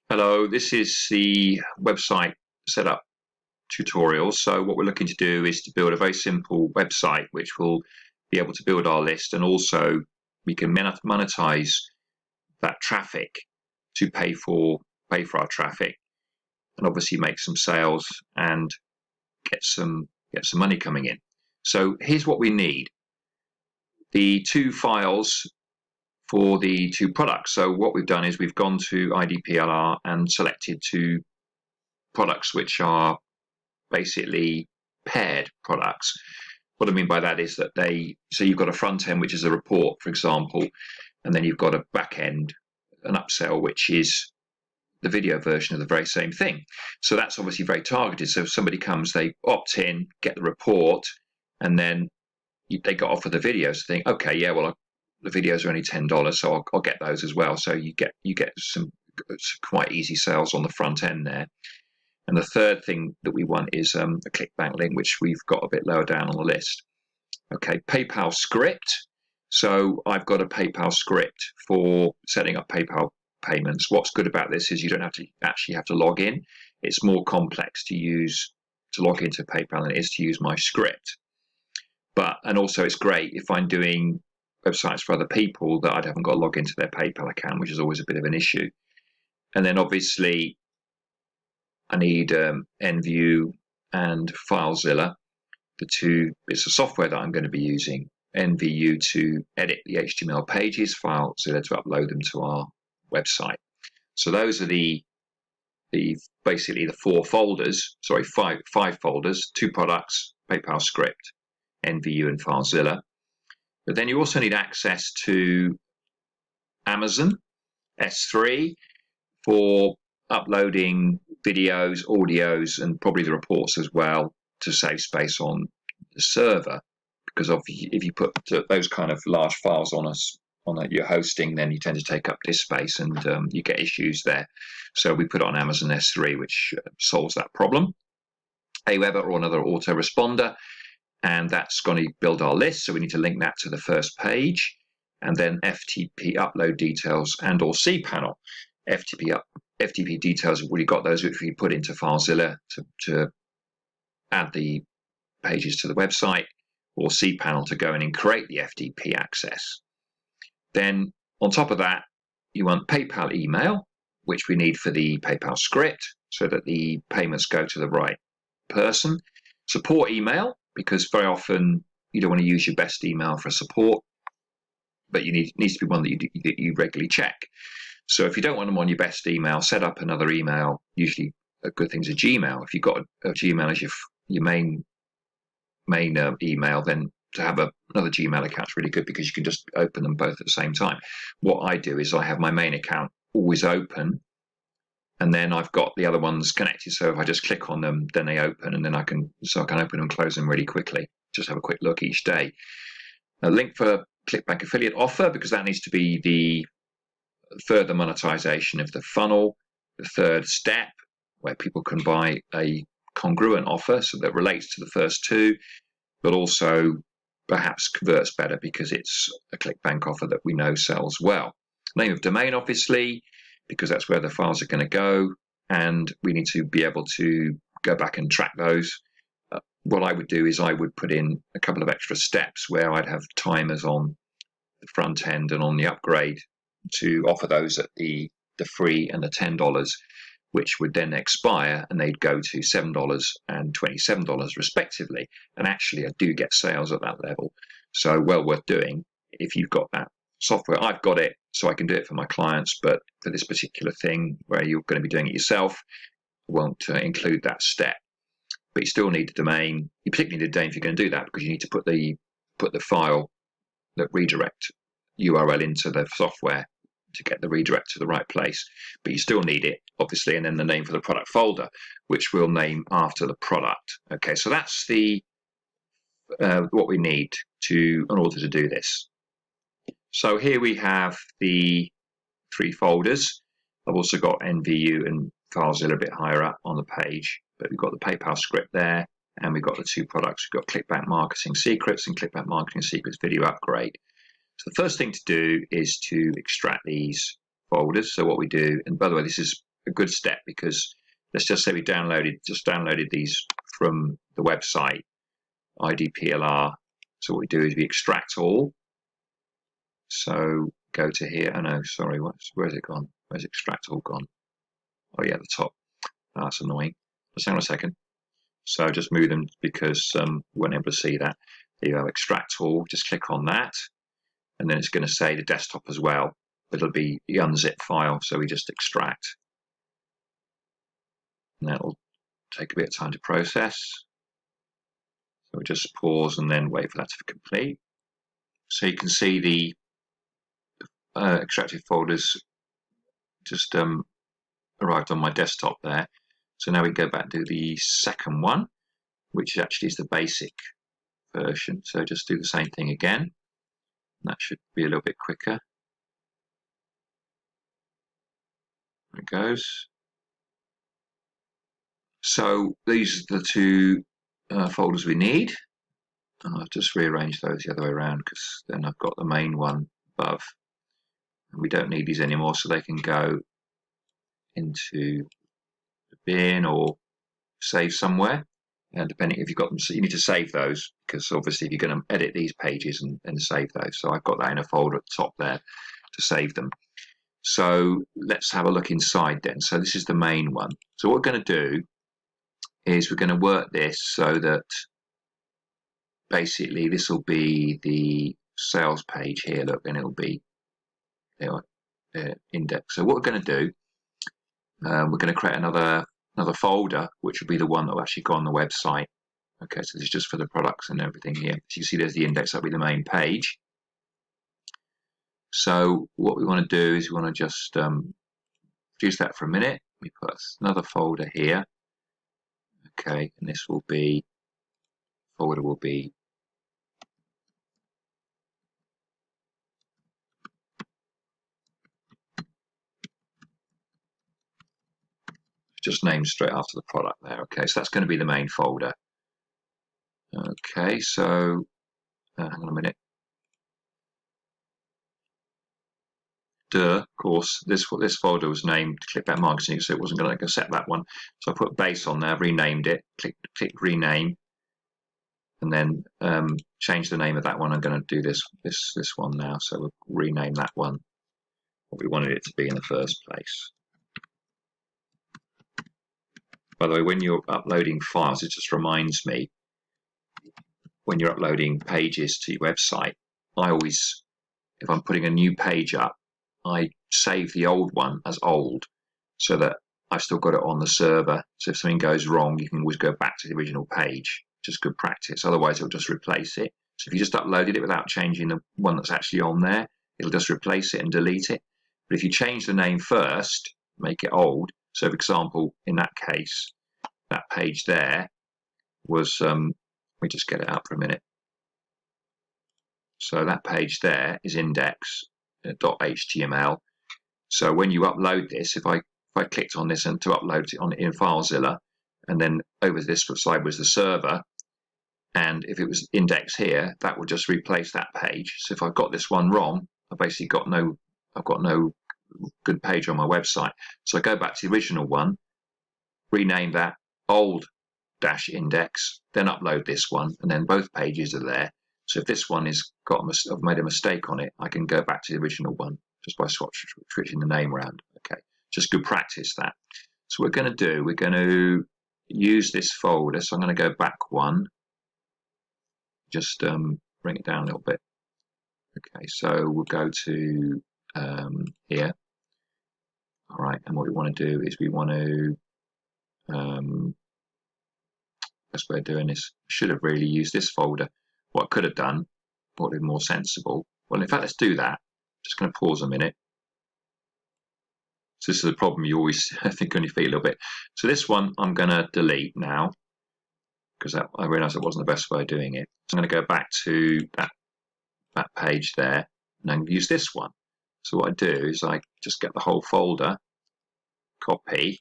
Hello, this is the website setup tutorial. So what we're looking to do is to build a very simple website which will be able to build our list, and also we can monetize that traffic to pay for our traffic, and obviously make some sales and get some money coming in. So here's what we need: the two files for the two products. So what we've done is we've gone to IDPLR and selected two products which are basically paired products. What I mean by that is that so you've got a front end, which is a report, for example, and then you've got a back end, an upsell, which is the video version of the very same thing. So that's obviously very targeted. So if somebody comes, they opt in, get the report, and then they got offered the videos. Think, okay, yeah, well, the videos are only $10, so I'll get those as well. So you get some quite easy sales on the front end there. And the third thing that we want is a ClickBank link, which we've got a bit lower down on the list. Okay, PayPal script. So I've got a PayPal script for setting up PayPal payments. What's good about this is you don't have to actually have to log in. It's more complex to log into PayPal than it is to use my script. And also it's great if I'm doing websites for other people that I haven't got to log into their PayPal account, which is always a bit of an issue. And then obviously I need NView and FileZilla. The two bits of software that I'm going to be using: NView to edit the HTML pages, FileZilla to upload them to our website. So those are basically the five folders: two products, PayPal script, NView and FileZilla. But then you also need access to Amazon S3 for uploading videos, audios, and probably the reports as well, to save space on the server. Because if you put those kind of large files on your hosting, then you tend to take up disk space, and you get issues there. So we put it on Amazon S3, which solves that problem. Aweber or another autoresponder, and that's going to build our list. So we need to link that to the first page, and then FTP upload details and or cPanel. FTP details, we've already got those, which we put into FileZilla to add the pages to the website, or cPanel to go in and create the FTP access. Then on top of that, you want PayPal email, which we need for the PayPal script so that the payments go to the right person. Support email, because very often you don't want to use your best email for support, but it needs to be one that you regularly check. So if you don't want them on your best email, set up another email. Usually a good thing's a Gmail. If you've got a Gmail as your main email, then to have another Gmail account is really good, because you can just open them both at the same time. What I do is I have my main account always open, and then I've got the other ones connected. So if I just click on them, then they open, and then I can open and close them really quickly. Just have a quick look each day. A link for ClickBank affiliate offer, because that needs to be the further monetization of the funnel, the third step, where people can buy a congruent offer so that relates to the first two, but also perhaps converts better because it's a ClickBank offer that we know sells well. Name of domain, obviously, because that's where the files are going to go, and we need to be able to go back and track those. What I would do is I would put in a couple of extra steps where I'd have timers on the front end and on the upgrade to offer those at the free and the $10, which would then expire, and they'd go to $7 and $27 respectively. And actually I do get sales at that level, so well worth doing if you've got that software. I've got it, so I can do it for my clients, but for this particular thing where you're going to be doing it yourself, I won't include that step. But you still need a domain. You particularly need a domain if you're going to do that, because you need to put the file, that redirect URL, into the software to get the redirect to the right place. But you still need it, obviously, and then the name for the product folder, which we'll name after the product. Okay, so that's what we need in order to do this. So here we have the three folders. I've also got NView and FileZilla a bit higher up on the page, but we've got the PayPal script there, and we've got the two products. We've got ClickBank Marketing Secrets and ClickBank Marketing Secrets Video Upgrade. So the first thing to do is to extract these folders. So what we do, and by the way, this is a good step, because let's just say we downloaded these from the website IDPLR. So what we do is we extract all. So go to here. Oh no, sorry, where's it gone? Where's extract all gone? Oh yeah, the top. Oh, that's annoying. Just hang on a second. So just move them because we weren't able to see that. There you go, extract all. Just click on that, and then it's going to say the desktop as well. But it'll be the unzip file. So we just extract, and that'll take a bit of time to process. So we just pause and then wait for that to complete. So you can see the extracted folders just arrived on my desktop there. So now we go back to the second one, which actually is the basic version. So just do the same thing again. That should be a little bit quicker. There it goes. So these are the two folders we need. And I'll just rearrange those the other way around, because then I've got the main one above. And we don't need these anymore, so they can go into the bin or save somewhere. And depending if you've got them, so you need to save those, because obviously if you're going to edit these pages and save those. So I've got that in a folder at the top there to save them. So let's have a look inside then. So this is the main one. So what we're going to do is we're going to work this so that basically this will be the sales page here. Look, and it'll be index. So what we're going to do, we're going to create another folder, which will be the one that will actually go on the website. Okay, so this is just for the products and everything here. So you see there's the index, that'll be the main page. So what we want to do is we want to just reduce that for a minute. We put another folder here. Okay, and this will be, folder will be just named straight after the product there. Okay, so that's going to be the main folder. Okay, so hang on a minute. Of course, this folder was named Clickbank Marketing, so it wasn't going to accept that one. So I put base on there, renamed it, click rename, and then change the name of that one. I'm going to do this one now, so we'll rename that one what we wanted it to be in the first place. By the way, when you're uploading files, it just reminds me, when you're uploading pages to your website, I always, if I'm putting a new page up, I save the old one as old, so that I've still got it on the server. So if something goes wrong, you can always go back to the original page. Just good practice. Otherwise, it'll just replace it. So if you just uploaded it without changing the one that's actually on there, it'll just replace it and delete it. But if you change the name first, make it old. So for example, in that case, that page there was, let me just get it up for a minute. So that page there is index.html. So when you upload this, if I clicked on this and to upload it in FileZilla, and then over this side was the server, and if it was index here, that would just replace that page. So if I've got this one wrong, I've basically got no good page on my website. So I go back to the original one, rename that old-index, then upload this one, and then both pages are there. So if this one is I've made a mistake on it, I can go back to the original one just by switching the name around. Okay, just good practice that. So we're going to do, we're going to use this folder. So I'm going to go back one, just bring it down a little bit. Okay, so we'll go to here. All right, and what we want to do is we want to, best way of doing this, should have really used this folder. What I could have done, what would be more sensible. Well, in fact, let's do that. Just going to pause a minute. So this is the problem you always think on your feet a little bit. So this one I'm going to delete now, because I realized it wasn't the best way of doing it. So I'm going to go back to that page there, and then use this one. So what I do is I just get the whole folder, copy,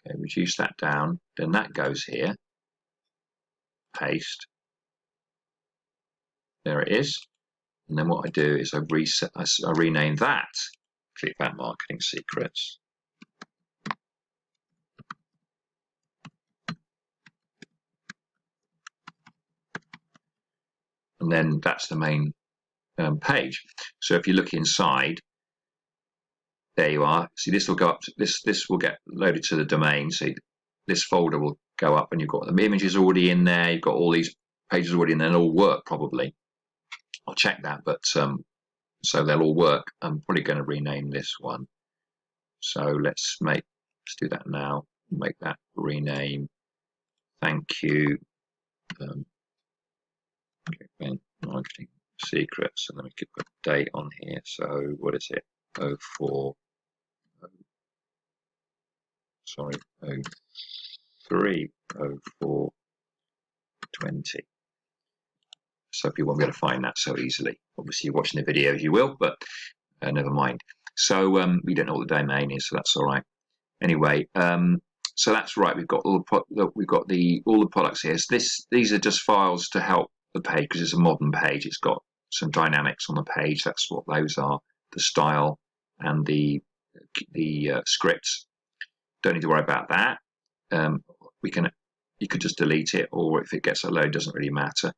okay, reduce that down, then that goes here, paste, there it is. And then what I do is I rename that Clickbank Marketing Secrets. and then that's the main page. So if you look inside, there you are. See, this will go up to, this will get loaded to the domain. See, this folder will go up, and you've got the images already in there. You've got all these pages already in there. They'll all work probably. I'll check that, but so they'll all work. I'm probably going to rename this one. So let's do that now. Make that rename. Thank you. Marketing secrets, and let me put a date on here. So what is it? 03/04/20. So people won't be able to find that so easily. Obviously, you're watching the videos, you will, but never mind. So we don't know what the domain is, so that's all right. Anyway, so that's right. We've got all the products here. So these are just files to help the page because it's a modern page. It's got some dynamics on the page. That's what those are: the style and the scripts. Don't need to worry about that. You could just delete it, or if it gets a load, doesn't really matter.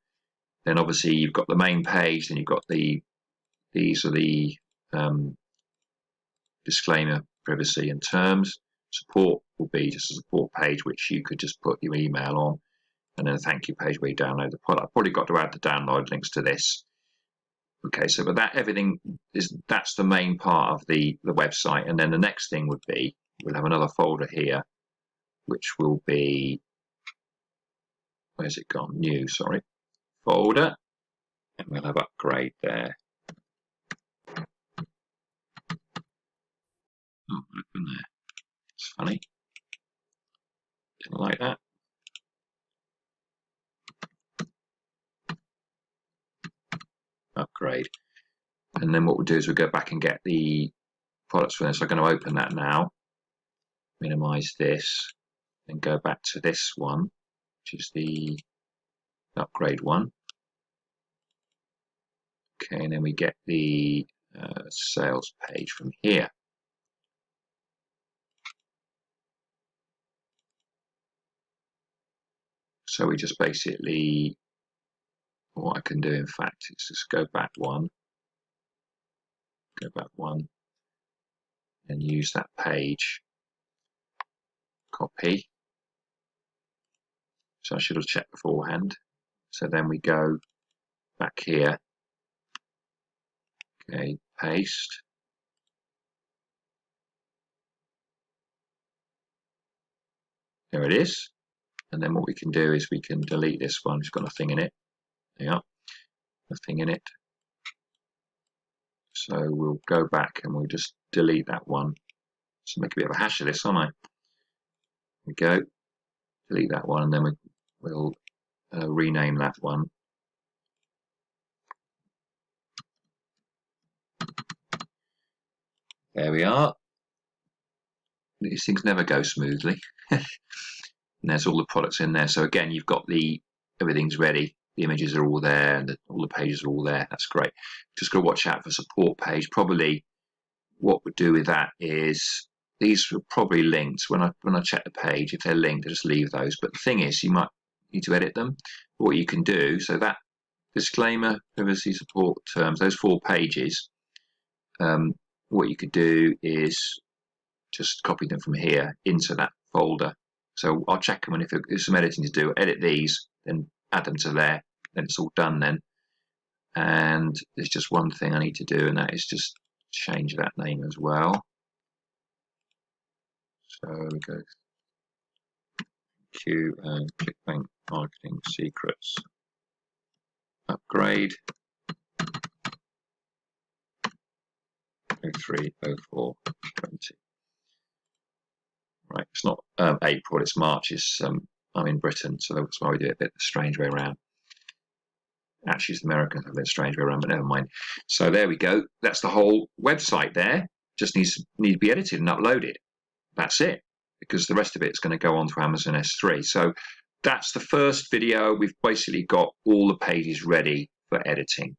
Then obviously you've got the main page. Then you've got these are the disclaimer, privacy, and terms. Support will be just a support page which you could just put your email on, and then a thank you page where you download the product. I've probably got to add the download links to this. Okay, so but that's the main part of the website, and then the next thing would be we'll have another folder here, which will be, where's it gone? New, sorry, folder, and we'll have upgrade there. Oh, open there. It's funny. Didn't like that. Upgrade. And then what we'll do is we'll go back and get the products for this. So I'm going to open that now. Minimize this. Then go back to this one, which is the upgrade one. Okay, and then we get the sales page from here. So we just basically, what I can do in fact is just go back one, and use that page, copy. So I should have checked beforehand. So then we go back here, okay, paste. There it is. And then what we can do is we can delete this one. It's got nothing in it. Yeah, nothing in it. So we'll go back and we'll just delete that one. So make a bit of a hash of this, aren't I? There we go. Delete that one, and then we'll rename that one. There we are. These things never go smoothly. And there's all the products in there. So again, you've got everything's ready. The images are all there, and all the pages are all there. That's great. Just got to watch out for support page. Probably what we'll do with that is these are probably linked. When I check the page, if they're linked, I just leave those. But the thing is, you might need to edit them. What you can do, so that disclaimer, privacy, support, terms, those 4 pages, what you could do is just copy them from here into that folder. So I'll check them, and if there's some editing to do, edit these, then add them to there, then it's all done then. And there's just one thing I need to do, and that is just change that name as well. So we go Q and ClickBank Marketing Secrets. Upgrade 03/04/20. Right, it's not April, it's March. I'm in Britain, so that's why we do it a bit the strange way around. Actually, it's American, a bit strange way around, but never mind. So there we go. That's the whole website there. Just needs to be edited and uploaded. That's it, because the rest of it is going to go on to Amazon S3. So that's the first video. We've basically got all the pages ready for editing.